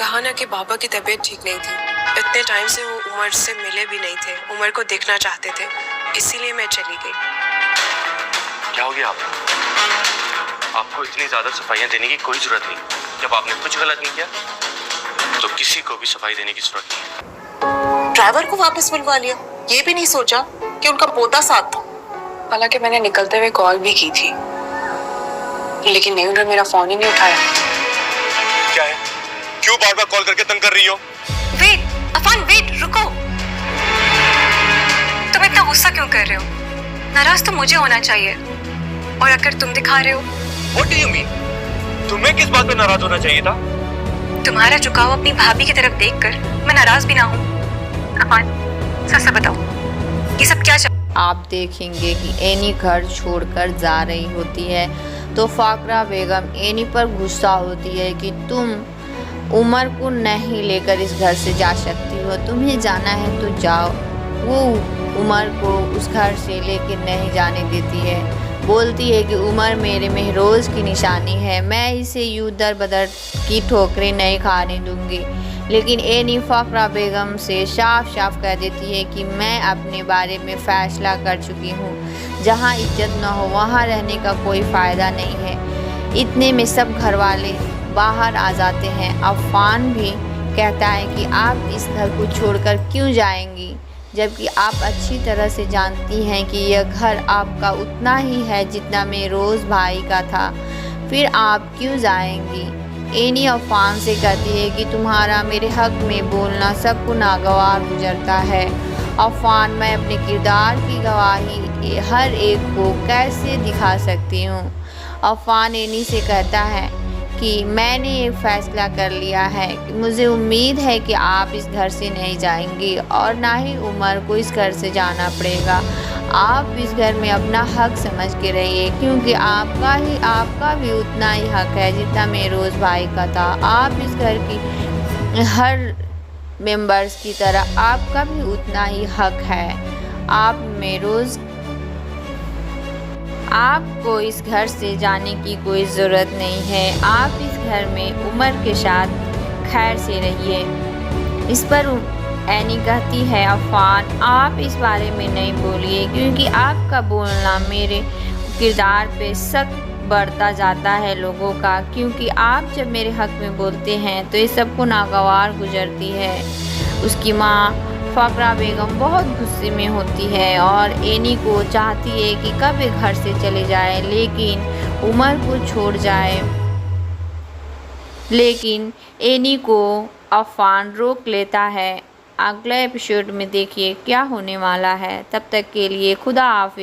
कहा ना कि बाबा की तबीयत ठीक नहीं थी। इतने टाइम से वो उमर से मिले भी नहीं थे, उमर को देखना चाहते थे, इसीलिए मैं चली गई। क्या हो गया आपको इतनी ज्यादा सफाइयां देने की कोई जरूरत नहीं। जब आपने कुछ गलत नहीं किया तो किसी को भी सफाई देने की जरूरत नहीं। ड्राइवर को वापस मिलवा लिया, ये भी नहीं सोचा कि उनका पोता साथ था। हालांकि मैंने निकलते हुए कॉल भी की थी, लेकिन नहीं, उन्होंने मेरा फोन ही नहीं उठाया। क्या है, क्यों बार बार कॉल करके तंग कर रही हो? वेट अफान, वेट, रुको। तुम इतना गुस्सा क्यों कर रहे हो? नाराज तो मुझे होना चाहिए, और अगर तुम दिखा रहे हो। What do you mean? तुम्हें किस बात पर नाराज होना चाहिए था? तुम्हारा झुकाव अपनी भाभी की तरफ देखकर मैं नाराज भी ना हूँ। अफान, सच बताओ, ये सब क्या आप देखेंगे कि एनी घर छोड़कर जा रही होती है तो फाकरा बेगम एनी पर गुस्सा होती है कि तुम उमर को नहीं लेकर इस घर से जा सकती हो, तुम्हें जाना है तो जाओ। वो उमर को उस घर से लेकर नहीं जाने देती है, बोलती है कि उमर मेरे महरोज की निशानी है, मैं इसे यूं दर बदर की ठोकरें नहीं खाने दूंगी। लेकिन एनी फाकरा बेगम से साफ साफ कह देती है कि मैं अपने बारे में फ़ैसला कर चुकी हूँ, जहाँ इज्जत न हो वहाँ रहने का कोई फ़ायदा नहीं है। इतने में सब घर वाले बाहर आ जाते हैं। अफान भी कहता है कि आप इस घर को छोड़कर क्यों जाएंगी, जबकि आप अच्छी तरह से जानती हैं कि यह घर आपका उतना ही है जितना महरोज भाई का था, फिर आप क्यों जाएंगी। एनी अफान से कहती है कि तुम्हारा मेरे हक में बोलना सबको नागवार गुजरता है। अफान, मैं अपने किरदार की गवाही हर एक को कैसे दिखा सकती हूँ। अफान एनी से कहता है कि मैंने एक फ़ैसला कर लिया है कि मुझे उम्मीद है कि आप इस घर से नहीं जाएंगी और ना ही उमर को इस घर से जाना पड़ेगा। आप इस घर में अपना हक समझ के रहिए, क्योंकि आपका भी उतना ही हक है जितना महरोज भाई का था। आप इस घर की हर मेंबर्स की तरह आपका भी उतना ही हक है। आपको इस घर से जाने की कोई ज़रूरत नहीं है, आप इस घर में उमर के साथ खैर से रहिए। इस पर एनी कहती है, अफान आप इस बारे में नहीं बोलिए, क्योंकि आपका बोलना मेरे किरदार पे शक बढ़ता जाता है लोगों का, क्योंकि आप जब मेरे हक में बोलते हैं तो ये सबको नागवार गुजरती है। उसकी माँ फाकरा बेगम बहुत गुस्से में होती है और एनी को चाहती है कि कब ये घर से चले जाए, लेकिन उमर को छोड़ जाए, लेकिन एनी को अफान रोक लेता है। अगले एपिसोड में देखिए क्या होने वाला है। तब तक के लिए खुदा हाफिज़।